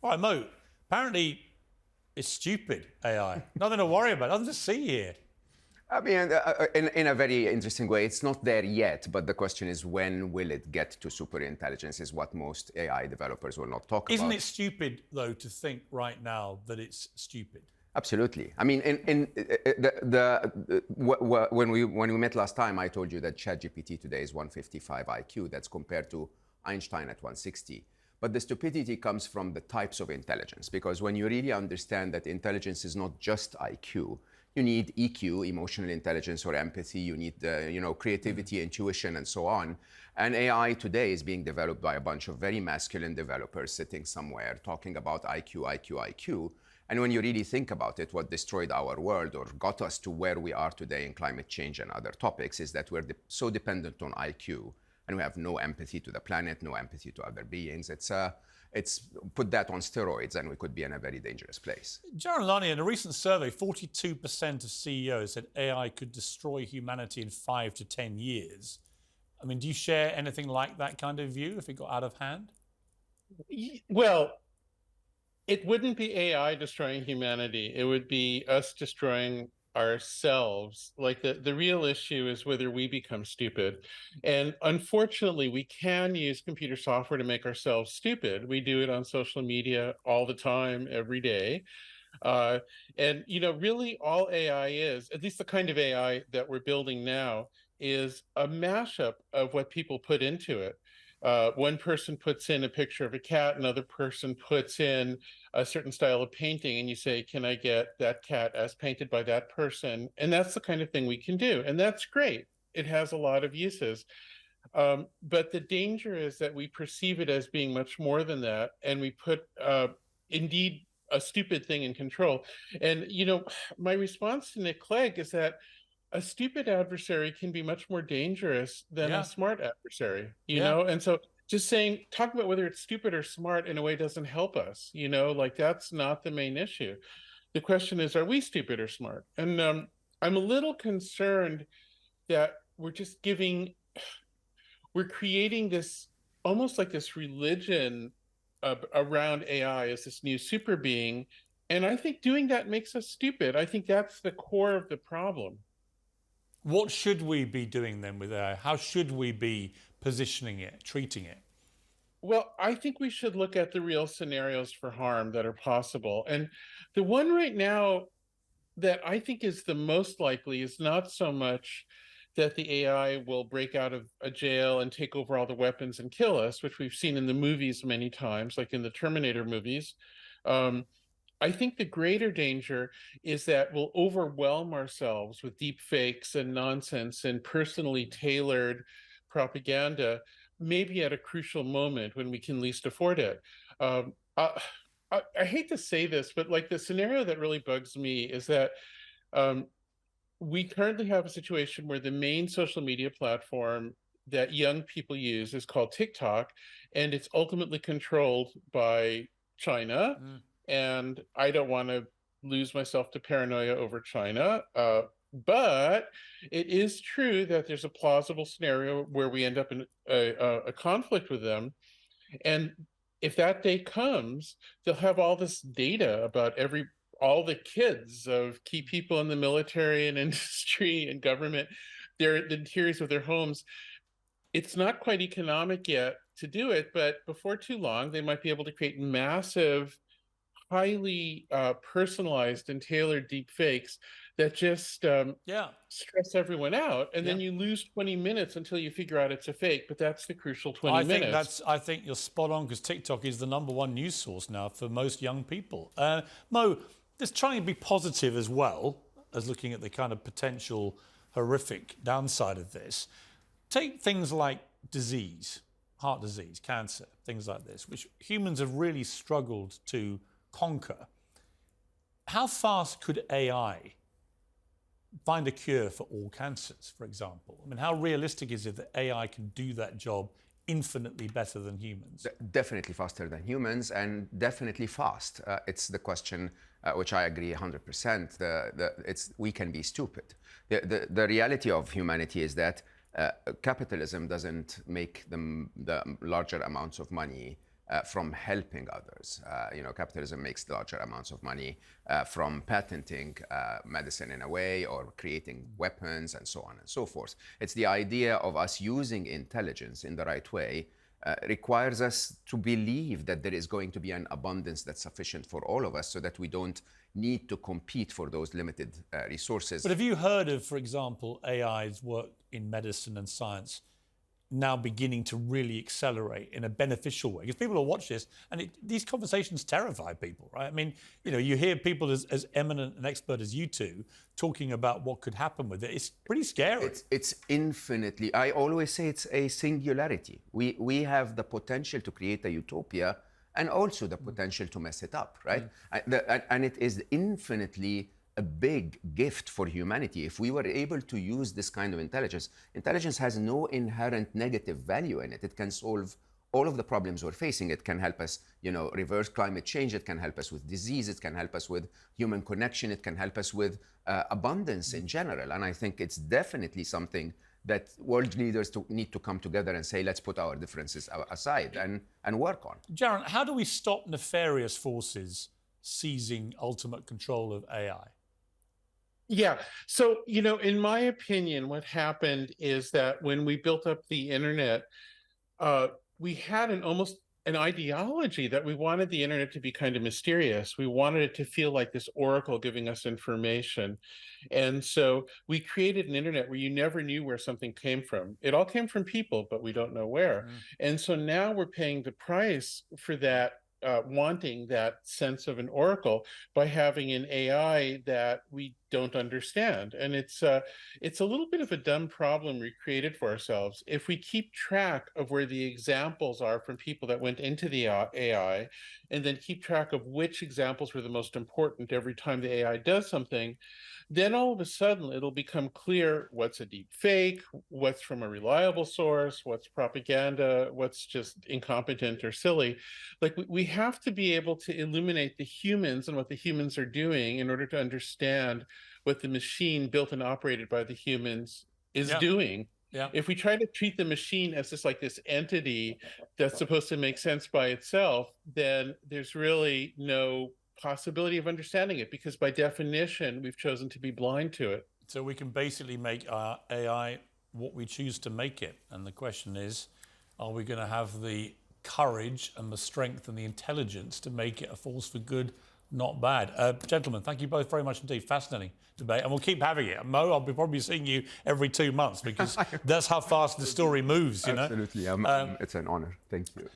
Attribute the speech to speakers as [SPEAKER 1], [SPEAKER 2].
[SPEAKER 1] All right, Mo, apparently it's stupid, AI. Nothing to worry about, nothing to see here.
[SPEAKER 2] I mean, in a very interesting way, it's not there yet, but the question is when will it get to super intelligence is what most AI developers will not talk
[SPEAKER 1] Isn't
[SPEAKER 2] about.
[SPEAKER 1] it stupid, though, to think right now that it's stupid?
[SPEAKER 2] Absolutely. I mean, when we met last time, I told you that ChatGPT today is 155 IQ. That's compared to Einstein at 160. But the stupidity comes from the types of intelligence, because when you really understand that intelligence is not just IQ, you need EQ, emotional intelligence or empathy. You need, creativity, intuition, and so on. And AI today is being developed by a bunch of very masculine developers sitting somewhere talking about IQ, IQ, IQ. And when you really think about it, what destroyed our world or got us to where we are today in climate change and other topics is that we're so dependent on IQ, and we have no empathy to the planet, no empathy to other beings. It's put that on steroids, and we could be in a very dangerous place.
[SPEAKER 1] Jaron Lani, in a recent survey, 42% of CEOs said AI could destroy humanity in 5 to 10 years. I mean, do you share anything like that kind of view if it got out of hand?
[SPEAKER 3] Well, it wouldn't be AI destroying humanity. It would be us destroying ourselves. Like the real issue is whether we become stupid. And unfortunately, we can use computer software to make ourselves stupid. We do it on social media all the time, every day. And, really all AI is, at least the kind of AI that we're building now, is a mashup of what people put into it. One person puts in a picture of a cat, another person puts in a certain style of painting, and you say, can I get that cat as painted by that person? And that's the kind of thing we can do. And that's great. It has a lot of uses. But the danger is that we perceive it as being much more than that. And we put, indeed, a stupid thing in control. And, my response to Nick Clegg is that a stupid adversary can be much more dangerous than
[SPEAKER 1] Yeah.
[SPEAKER 3] a smart adversary,
[SPEAKER 1] Yeah.
[SPEAKER 3] And so just talk about whether it's stupid or smart in a way doesn't help us, like that's not the main issue. The question is, are we stupid or smart? And I'm a little concerned that we're creating this almost like this religion around AI as this new super being. And I think doing that makes us stupid. I think that's the core of the problem.
[SPEAKER 1] What should we be doing then with AI? How should we be positioning it, treating it?
[SPEAKER 3] Well, I think we should look at the real scenarios for harm that are possible. And the one right now that I think is the most likely is not so much that the AI will break out of a jail and take over all the weapons and kill us, which we've seen in the movies many times, like in the Terminator movies. I think the greater danger is that we'll overwhelm ourselves with deep fakes and nonsense and personally tailored propaganda, maybe at a crucial moment when we can least afford it. I hate to say this, but like the scenario that really bugs me is that we currently have a situation where the main social media platform that young people use is called TikTok, and it's ultimately controlled by China. And I don't want to lose myself to paranoia over China. But it is true that there's a plausible scenario where we end up in a conflict with them. And if that day comes, they'll have all this data about all the kids of key people in the military and industry and government, the interiors of their homes. It's not quite economic yet to do it, but before too long, they might be able to create massive, highly personalized and tailored deep fakes that just stress everyone out, and then you lose 20 minutes until you figure out it's a fake. But that's the crucial 20 minutes.
[SPEAKER 1] I think you're spot on, because TikTok is the #1 news source now for most young people. Mo, just trying to be positive as well as looking at the kind of potential horrific downside of this. Take things like disease, heart disease, cancer, things like this, which humans have really struggled to conquer. How fast could AI find a cure for all cancers, for example? I mean, how realistic is it that AI can do that job infinitely better than humans?
[SPEAKER 2] Definitely faster than humans, and definitely fast. It's the question, which I agree 100%. We can be stupid. The reality of humanity is that capitalism doesn't make the larger amounts of money from helping others. Capitalism makes larger amounts of money from patenting medicine in a way, or creating weapons, and so on and so forth. It's the idea of us using intelligence in the right way requires us to believe that there is going to be an abundance that's sufficient for all of us, so that we don't need to compete for those limited resources.
[SPEAKER 1] But have you heard of, for example, AI's work in medicine and science now beginning to really accelerate in a beneficial way? Because people will watch this, and these conversations terrify people, right? I mean, you hear people as eminent and expert as you two talking about what could happen with it. It's pretty scary.
[SPEAKER 2] It's infinitely, I always say it's a singularity. We have the potential to create a utopia, and also the potential to mess it up, right? And it is infinitely a big gift for humanity if we were able to use this kind of intelligence. Intelligence has no inherent negative value in it. It can solve all of the problems we're facing. It can help us, reverse climate change. It can help us with disease. It can help us with human connection. It can help us with abundance in general. And I think it's definitely something that world leaders need to come together and say, let's put our differences aside and work on.
[SPEAKER 1] Jaron, how do we stop nefarious forces seizing ultimate control of AI?
[SPEAKER 3] Yeah. So, in my opinion, what happened is that when we built up the internet, we had almost an ideology that we wanted the internet to be kind of mysterious. We wanted it to feel like this oracle giving us information. And so we created an internet where you never knew where something came from. It all came from people, but we don't know where. And so now we're paying the price for that, wanting that sense of an oracle by having an AI that we don't understand. And it's a little bit of a dumb problem we created for ourselves. If we keep track of where the examples are from people that went into the AI, and then keep track of which examples were the most important every time the AI does something, then all of a sudden it'll become clear what's a deep fake, what's from a reliable source, what's propaganda, what's just incompetent or silly. Like, we have to be able to illuminate the humans and what the humans are doing in order to understand what the machine built and operated by the humans is doing. If we try to treat the machine as just like this entity that's supposed to make sense by itself, then there's really no possibility of understanding it, because by definition, we've chosen to be blind to it.
[SPEAKER 1] So we can basically make our AI what we choose to make it. And the question is, are we going to have the courage and the strength and the intelligence to make it a force for good, not bad? Gentlemen, thank you both very much indeed. Fascinating debate. And we'll keep having it. Mo, I'll be probably seeing you every 2 months, because that's how fast the story moves,
[SPEAKER 2] Absolutely. It's an honor. Thank you.